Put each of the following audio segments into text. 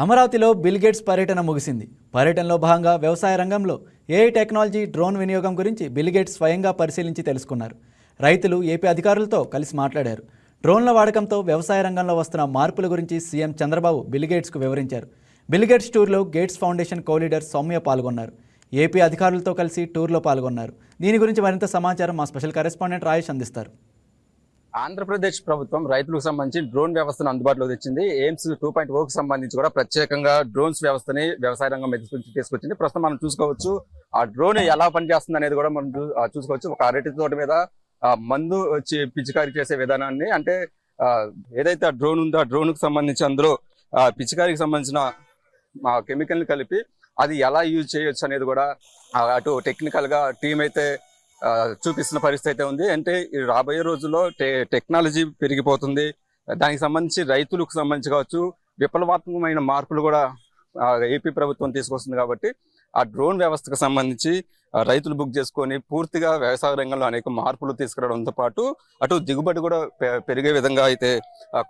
అమరావతిలో bill gates పర్యటన ముగిసింది. పర్యటనలో భాగంగా వ్యవసాయ రంగంలో ఏఐ టెక్నాలజీ, డ్రోన్ వినియోగం గురించి బిల్ గేట్స్ స్వయంగా పరిశీలించి తెలుసుకున్నారు. రైతులు, ఏపీ అధికారులతో కలిసి మాట్లాడారు. డ్రోన్ల వాడకంతో వ్యవసాయ రంగంలో వస్తున్న మార్పుల గురించి సీఎం చంద్రబాబు బిల్ గేట్స్కు వివరించారు. బిల్ గేట్స్ టూర్లో గేట్స్ ఫౌండేషన్ కో-లీడర్ సౌమ్య పాల్గొన్నారు. ఏపీ అధికారులతో కలిసి టూర్లో పాల్గొన్నారు. దీని గురించి మరింత సమాచారం మా స్పెషల్ కరెస్పాండెంట్ రాయేష్ అందిస్తారు. ఆంధ్రప్రదేశ్ ప్రభుత్వం రైతులకు సంబంధించి డ్రోన్ వ్యవస్థను అందుబాటులో తెచ్చింది. ఎయిమ్స్ 2.0కి సంబంధించి కూడా ప్రత్యేకంగా డ్రోన్స్ వ్యవస్థని వ్యవసాయ రంగం తీసుకొచ్చింది. ప్రస్తుతం మనం చూసుకోవచ్చు ఆ డ్రోన్ ఎలా పనిచేస్తుంది అనేది కూడా మనం చూసుకోవచ్చు. ఒక అరటి తోట మీద మందు వచ్చి పిచికారీ చేసే విధానాన్ని, అంటే ఏదైతే ఆ డ్రోన్ ఉందో ఆ డ్రోన్ కు సంబంధించి అందులో పిచికారీకి సంబంధించిన కెమికల్ ని కలిపి అది ఎలా యూజ్ చేయొచ్చు అనేది కూడా అటు టెక్నికల్ గా టీం అయితే చూపిస్తున్న పరిస్థితి అయితే ఉంది. అంటే రాబోయే రోజుల్లో టెక్నాలజీ పెరిగిపోతుంది. దానికి సంబంధించి రైతులకు సంబంధించి కావచ్చు విప్లవాత్మకమైన మార్పులు కూడా ఏపీ ప్రభుత్వం తీసుకొస్తుంది. కాబట్టి ఆ డ్రోన్ వ్యవస్థకు సంబంధించి రైతులు బుక్ చేసుకొని పూర్తిగా వ్యవసాయ రంగంలో అనేక మార్పులు తీసుకురావడంతో పాటు అటు దిగుబడి కూడా పెరిగే విధంగా అయితే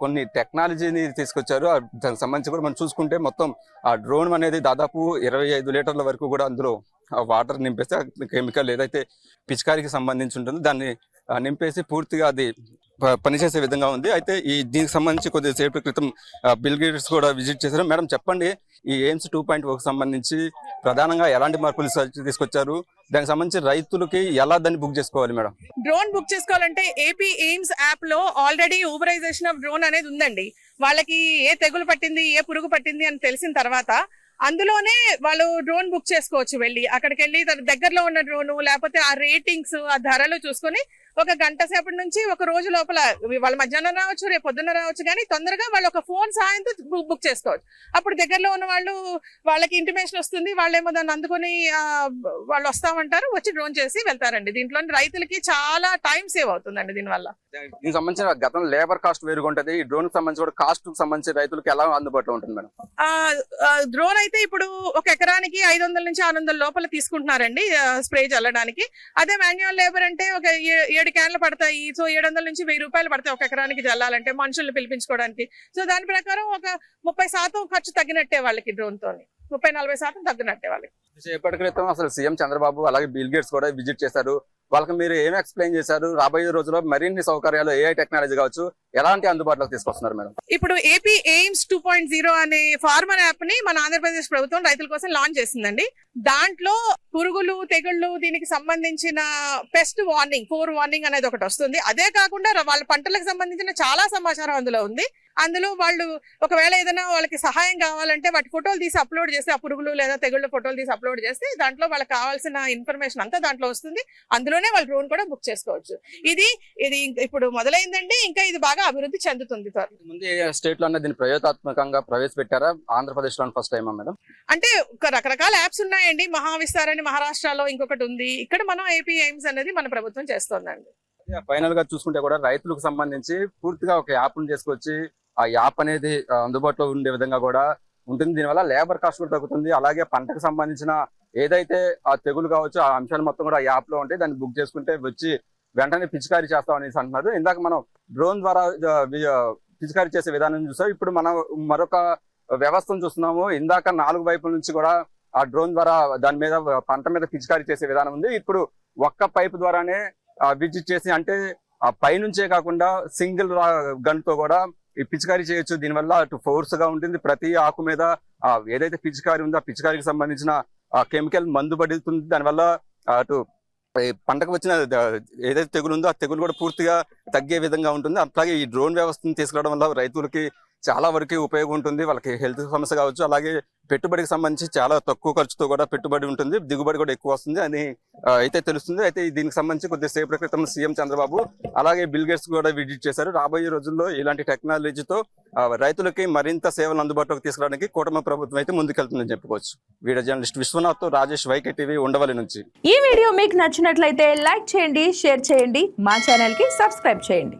కొన్ని టెక్నాలజీని తీసుకొచ్చారు. దానికి సంబంధించి కూడా మనం చూసుకుంటే మొత్తం ఆ డ్రోన్ అనేది దాదాపు 25 లీటర్ల వరకు కూడా అందులో వాటర్ నింపేస్తే కెమికల్ ఏదైతే పిచికారికి సంబంధించి ఉంటుందో దాన్ని నింపేసి పూర్తిగా అది పనిచేసే విధంగా ఉంది. అయితే దీనికి సంబంధించి కొద్దిసేపటి క్రితం బిల్ గేట్స్ కూడా విజిట్ చేశారు. మేడం చెప్పండి, ఈ ఎయిమ్స్ 2.0కి సంబంధించి ప్రధానంగా ఎలాంటి మార్పులు తీసుకొచ్చారు? దానికి సంబంధించి రైతులకి ఎలా దాన్ని బుక్ చేసుకోవాలి మేడం? డ్రోన్ బుక్ చేసుకోవాలంటే ఏపీ ఎయిమ్స్ యాప్ లో ఆల్రెడీ ఊబరైజేషన్ ఆఫ్ డ్రోన్ అనేది ఉందండి. వాళ్ళకి ఏ తెగులు పట్టింది, ఏ పురుగు పట్టింది అని తెలిసిన తర్వాత అందులోనే వాళ్ళు డ్రోన్ బుక్ చేసుకోవచ్చు. వెళ్ళి అక్కడికి వెళ్ళి దగ్గరలో ఉన్న డ్రోను, లేకపోతే ఆ రేటింగ్స్, ఆ ధరలు చూసుకొని ఒక గంట సేపటి నుంచి ఒక రోజు లోపల, వాళ్ళ మధ్యాహ్నం రావచ్చు, రేపు పొద్దున్న రావచ్చు, కానీ తొందరగా వాళ్ళు ఒక ఫోన్ సహాయంతో బుక్ చేసుకోవచ్చు. అప్పుడు దగ్గరలో ఉన్న వాళ్ళకి ఇంటిమేషన్ వస్తుంది. వాళ్ళేమో దాన్ని అందుకొని వాళ్ళు వస్తామంటారు, వచ్చి డ్రోన్ చేసి వెళ్తారండి. దీంట్లో రైతులకి చాలా టైం సేవ్ అవుతుందండి దీనివల్ల. దీనికి సంబంధించిన గతం లేబర్ కాస్ట్ వేరుగా ఉంటుంది. ఈ డ్రోన్ కి సంబంధించి కూడా కాస్ట్ కి సంబంధించి రైతులకు ఎలా అందుబాటులో ఉంటుంది మేడం? డ్రోన్ అయితే ఇప్పుడు ఒక ఎకరానికి 500 నుంచి 600 లోపల తీసుకుంటున్నారండి స్ప్రే చల్లడానికి. అదే మాన్యువల్ లేబర్ అంటే ఒక 7 క్యాన్లు పడతాయి. సో 700 నుంచి 1000 రూపాయలు పడతాయి ఒక ఎకరానికి చల్లాలంటే, మనుషుల్ని పిలిపించుకోవడానికి. సో దాని ప్రకారం ఒక 30% ఖర్చు తగ్గినట్టే వాళ్ళకి. డ్రోన్ తోని 30-40% తగ్గినట్టే వాళ్ళకి. సేపటి క్రితం అసలు సీఎం చంద్రబాబు అలాగే బిల్ గేట్స్ కూడా విజిట్ చేశారు. వాళ్ళకి మీరు ఏమి ఎక్స్ప్లెయిన్ చేశారు? రాబోయే రోజుల్లో మరిన్ని సౌకర్యాలు, ఏఐ టెక్నాలజీ కావచ్చు, ఎలాంటి అందుబాటులోకి తీసుకొస్తున్నారు మేడం? ఇప్పుడు ఏపీ ఎయిమ్స్ 2.0 అనే ఫార్మర్ యాప్ ని మన ఆంధ్రప్రదేశ్ ప్రభుత్వం రైతుల కోసం లాంచ్ చేసిందండి. దాంట్లో పురుగులు, తెగుళ్ళు, దీనికి సంబంధించిన పెస్ట్ వార్నింగ్, 4 వార్నింగ్ అనేది ఒకటి వస్తుంది. అదే కాకుండా వాళ్ళ పంటలకు సంబంధించిన చాలా సమాచారం అందులో ఉంది. అందులో వాళ్ళు ఒకవేళ ఏదైనా వాళ్ళకి సహాయం కావాలంటే వాటి ఫోటోలు తీసి అప్లోడ్ చేసి, ఆ పురుగులు లేదా తెగుళ్ళ ఫోటోలు తీసి అప్లోడ్ చేస్తే దాంట్లో వాళ్ళకి కావాల్సిన ఇన్ఫర్మేషన్ అంతా దాంట్లో వస్తుంది. అందులోనే వాళ్ళు డ్రోన్ కూడా బుక్ చేసుకోవచ్చు. ఇది ఇప్పుడు మొదలైందండి. ఇంకా ఇది బాగా అభివృద్ధి చెందుతుంది. ముందు స్టేట్ లో దీన్ని ప్రయోగాత్మకంగా ప్రవేశపెట్టారా? ఆంధ్రప్రదేశ్ లో ఫస్ట్ టైమా మేడం? అంటే రకరకాల యాప్స్ ఉన్నాయండి. మహావిస్తార్ అని మహారాష్ట్రలో ఇంకొకటి ఉంది. ఇక్కడ మనం ఏపీ ఎయిమ్స్ అనేది మన ప్రభుత్వం చేస్తోందండి. ఫైనల్ గా చూసుకుంటే కూడా రైతులకు సంబంధించి పూర్తిగా ఒక యాప్ ను చేసుకొచ్చి ఆ యాప్ అనేది అందుబాటులో ఉండే విధంగా కూడా ఉంటుంది. దీనివల్ల లేబర్ కాస్ట్ కూడా తగ్గుతుంది. అలాగే పంటకు సంబంధించిన ఏదైతే ఆ తెగులు కావచ్చు, ఆ అంశాలు మొత్తం కూడా యాప్ లో ఉంటాయి. దాన్ని బుక్ చేసుకుంటే వచ్చి వెంటనే పిచికారీ చేస్తాం అనేసి అంటున్నారు. ఇందాక మనం డ్రోన్ ద్వారా పిచికారీ చేసే విధానం చూసాం. ఇప్పుడు మనం మరొక వ్యవస్థను చూస్తున్నాము. ఇందాక 4 వైపుల నుంచి కూడా ఆ డ్రోన్ ద్వారా దాని మీద పంట మీద పిచికారీ చేసే విధానం ఉంది. ఇప్పుడు ఒక్క పైపు ద్వారానే విజిట్ చేసి, అంటే ఆ పైనుంచే కాకుండా సింగిల్ గన్ తో కూడా ఈ పిచికారీ చేయొచ్చు. దీనివల్ల అటు ఫోర్స్ గా ఉంటుంది. ప్రతి ఆకు మీద ఏదైతే పిచికారీ ఉందో ఆ పిచికారికి సంబంధించిన కెమికల్ మందు పడుతుంది. దానివల్ల అటు పంటకు వచ్చిన ఏదైతే తెగులు ఉందో ఆ తెగులు కూడా పూర్తిగా తగ్గే విధంగా ఉంటుంది. అట్లాగే ఈ డ్రోన్ వ్యవస్థను తీసుకురావడం వల్ల రైతులకి చాలా వరకు ఉపయోగం ఉంటుంది. వాళ్ళకి హెల్త్ సమస్య కావచ్చు, అలాగే పెట్టుబడికి సంబంధించి చాలా తక్కువ ఖర్చుతో కూడా పెట్టుబడి ఉంటుంది, దిగుబడి కూడా ఎక్కువ వస్తుంది అని అయితే తెలుస్తుంది. అయితే దీనికి సంబంధించి కొద్దిసేపటి క్రితం సీఎం చంద్రబాబు అలాగే బిల్ గేట్స్ కూడా విజిట్ చేశారు. రాబోయే రోజుల్లో ఇలాంటి టెక్నాలజీతో రైతులకి మరింత సేవలు అందుబాటులోకి తీసుకురావడానికి కూటమి ప్రభుత్వం అయితే ముందుకెళ్తుందని చెప్పుకోవచ్చు. వీడియో జర్నలిస్ట్ విశ్వనాథ్ తో రాజేష్, వైకే టీవీ, ఉండవల్లి నుంచి. ఈ వీడియో మీకు నచ్చినట్లయితే లైక్ చేయండి, షేర్ చేయండి, మా ఛానల్ కి సబ్స్క్రైబ్ చేయండి.